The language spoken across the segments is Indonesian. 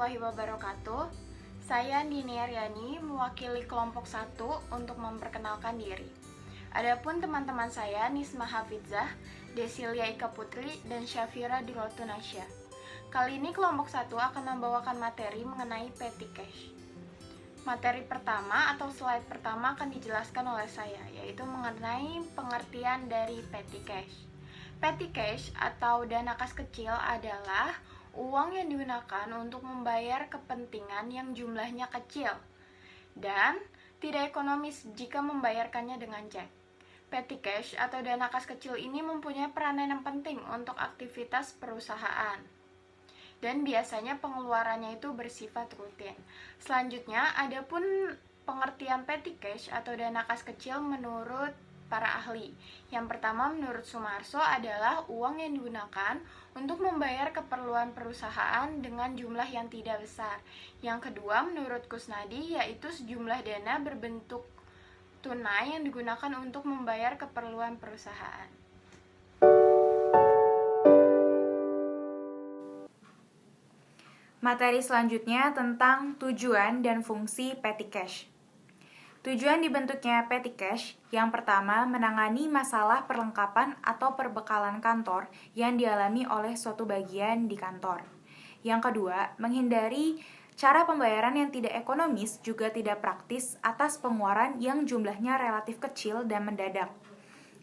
warahmatullahi wabarakatuh. Saya Nini Aryani, mewakili kelompok 1 untuk memperkenalkan diri. Adapun teman-teman saya Nisma Hafizah, Desilia Ika Putri, dan Syafira Dilotunasya. Kali ini kelompok 1 akan membawakan materi mengenai petty cash. Materi pertama atau slide pertama akan dijelaskan oleh saya, yaitu mengenai pengertian dari petty cash. Petty cash atau dana kas kecil adalah uang yang digunakan untuk membayar kepentingan yang jumlahnya kecil dan tidak ekonomis jika membayarkannya dengan cek. Petty cash atau dana kas kecil ini mempunyai peranan yang penting untuk aktivitas perusahaan dan biasanya pengeluarannya itu bersifat rutin. Selanjutnya, adapun pengertian petty cash atau dana kas kecil menurut para ahli. Yang pertama, menurut Sumarso adalah uang yang digunakan untuk membayar keperluan perusahaan dengan jumlah yang tidak besar. Yang kedua, menurut Kusnadi, yaitu sejumlah dana berbentuk tunai yang digunakan untuk membayar keperluan perusahaan. Materi selanjutnya tentang tujuan dan fungsi petty cash. Tujuan dibentuknya petty cash, yang pertama menangani masalah perlengkapan atau perbekalan kantor yang dialami oleh suatu bagian di kantor. Yang kedua, menghindari cara pembayaran yang tidak ekonomis juga tidak praktis atas pengeluaran yang jumlahnya relatif kecil dan mendadak.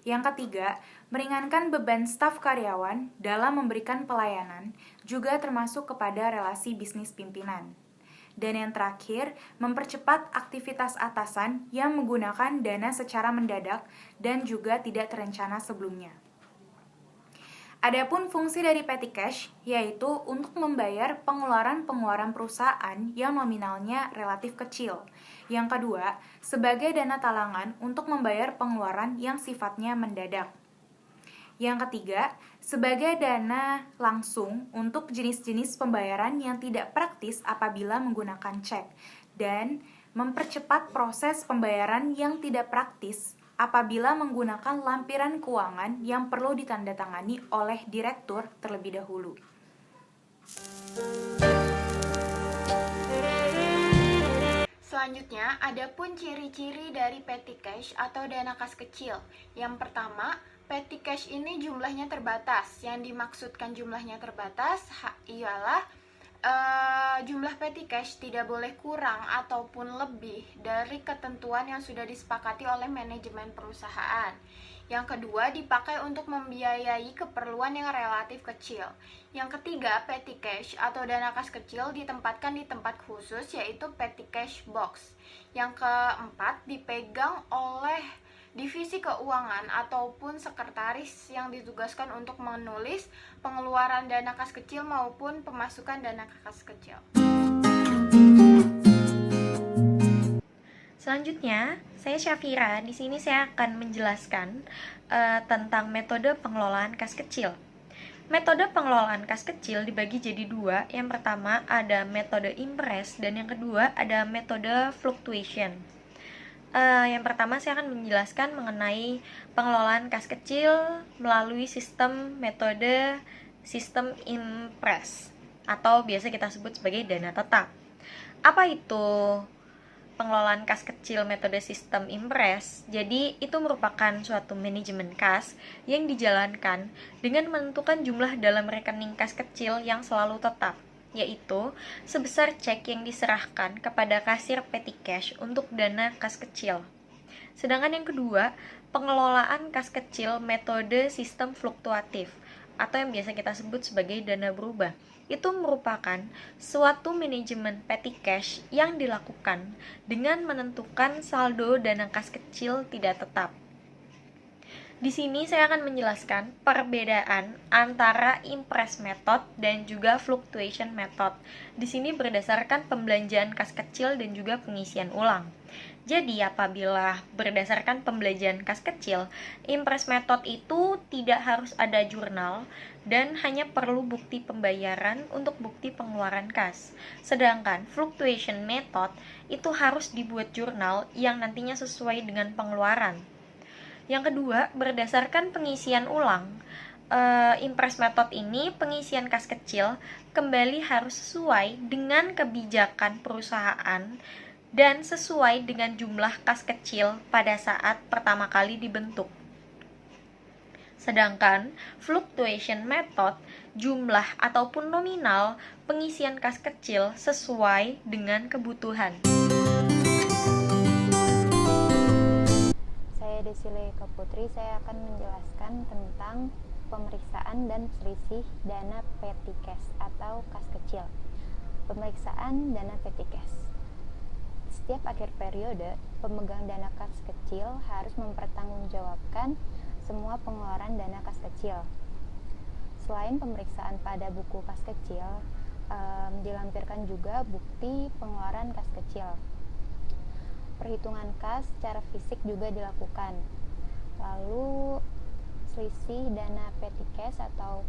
Yang ketiga, meringankan beban staf karyawan dalam memberikan pelayanan, juga termasuk kepada relasi bisnis pimpinan. Dan yang terakhir, mempercepat aktivitas atasan yang menggunakan dana secara mendadak dan juga tidak terencana sebelumnya. Adapun fungsi dari petty cash, yaitu untuk membayar pengeluaran-pengeluaran perusahaan yang nominalnya relatif kecil. Yang kedua, sebagai dana talangan untuk membayar pengeluaran yang sifatnya mendadak. Yang ketiga, sebagai dana langsung untuk jenis-jenis pembayaran yang tidak praktis apabila menggunakan cek, dan mempercepat proses pembayaran yang tidak praktis apabila menggunakan lampiran keuangan yang perlu ditandatangani oleh direktur terlebih dahulu. Selanjutnya, adapun ciri-ciri dari petty cash atau dana kas kecil. Yang pertama, petty cash ini jumlahnya terbatas. Yang dimaksudkan jumlahnya terbatas ialah jumlah petty cash tidak boleh kurang ataupun lebih dari ketentuan yang sudah disepakati oleh manajemen perusahaan. Yang kedua, dipakai untuk membiayai keperluan yang relatif kecil. Yang ketiga, petty cash atau dana kas kecil ditempatkan di tempat khusus, yaitu petty cash box. Yang keempat, dipegang oleh divisi keuangan ataupun sekretaris yang ditugaskan untuk menulis pengeluaran dana kas kecil maupun pemasukan dana kas kecil. Selanjutnya, saya Syafira. Di sini saya akan menjelaskan tentang metode pengelolaan kas kecil. Metode pengelolaan kas kecil dibagi jadi dua. Yang pertama ada metode impress dan yang kedua ada metode fluctuation. Yang pertama saya akan menjelaskan mengenai pengelolaan kas kecil melalui metode sistem impress atau biasa kita sebut sebagai dana tetap. Apa itu pengelolaan kas kecil metode sistem impress? Jadi itu merupakan suatu manajemen kas yang dijalankan dengan menentukan jumlah dalam rekening kas kecil yang selalu tetap, yaitu sebesar cek yang diserahkan kepada kasir petty cash untuk dana kas kecil. Sedangkan yang kedua, pengelolaan kas kecil metode sistem fluktuatif atau yang biasa kita sebut sebagai dana berubah. Itu merupakan suatu manajemen petty cash yang dilakukan dengan menentukan saldo dana kas kecil tidak tetap. Di sini saya akan menjelaskan perbedaan antara impress method dan juga fluctuation method. Di sini berdasarkan pembelanjaan kas kecil dan juga pengisian ulang. Jadi apabila berdasarkan pembelanjaan kas kecil, impress method itu tidak harus ada jurnal dan hanya perlu bukti pembayaran untuk bukti pengeluaran kas. Sedangkan fluctuation method itu harus dibuat jurnal yang nantinya sesuai dengan pengeluaran. Yang kedua, berdasarkan pengisian ulang, Impress method ini pengisian kas kecil kembali harus sesuai dengan kebijakan perusahaan dan sesuai dengan jumlah kas kecil pada saat pertama kali dibentuk. Sedangkan fluctuation method, jumlah ataupun nominal pengisian kas kecil sesuai dengan kebutuhan. Saya Desilia Ika Putri, saya akan menjelaskan tentang pemeriksaan dan selisih dana petty cash atau kas kecil. Pemeriksaan dana petty cash. Setiap akhir periode, pemegang dana kas kecil harus mempertanggungjawabkan semua pengeluaran dana kas kecil. Selain pemeriksaan pada buku kas kecil, dilampirkan juga bukti pengeluaran kas kecil. Perhitungan kas secara fisik juga dilakukan. Lalu selisih dana petty cash atau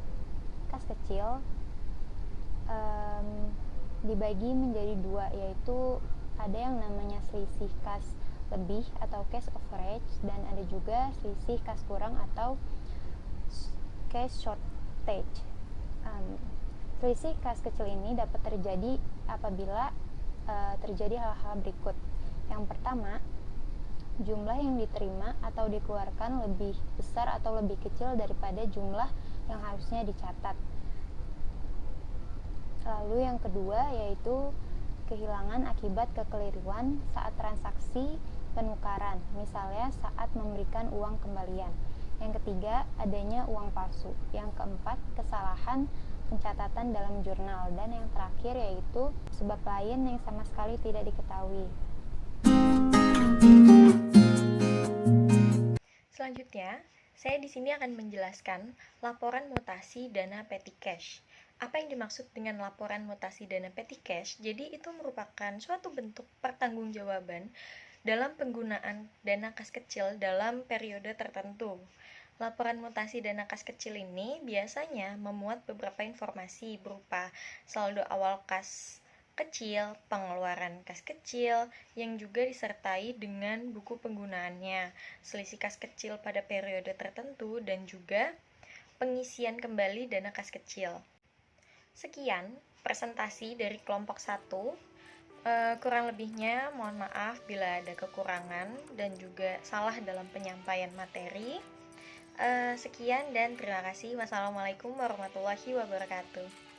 kas kecil dibagi menjadi dua, yaitu ada yang namanya selisih kas lebih atau cash overage, dan ada juga selisih kas kurang atau cash shortage. Selisih kas kecil ini dapat terjadi apabila terjadi hal-hal berikut. Yang pertama, jumlah yang diterima atau dikeluarkan lebih besar atau lebih kecil daripada jumlah yang harusnya dicatat. Lalu yang kedua yaitu kehilangan akibat kekeliruan saat transaksi penukaran, misalnya saat memberikan uang kembalian. Yang ketiga, adanya uang palsu. Yang keempat, kesalahan pencatatan dalam jurnal. Dan yang terakhir yaitu sebab lain yang sama sekali tidak diketahui. Selanjutnya, saya di sini akan menjelaskan laporan mutasi dana petty cash. Apa yang dimaksud dengan laporan mutasi dana petty cash? Jadi itu merupakan suatu bentuk pertanggungjawaban dalam penggunaan dana kas kecil dalam periode tertentu. Laporan mutasi dana kas kecil ini biasanya memuat beberapa informasi berupa saldo awal kas kecil, pengeluaran kas kecil, yang juga disertai dengan buku penggunaannya, selisih kas kecil pada periode tertentu, dan juga pengisian kembali dana kas kecil. Sekian presentasi dari kelompok 1. Kurang lebihnya mohon maaf bila ada kekurangan dan juga salah dalam penyampaian materi. Sekian dan terima kasih. Wassalamualaikum warahmatullahi wabarakatuh.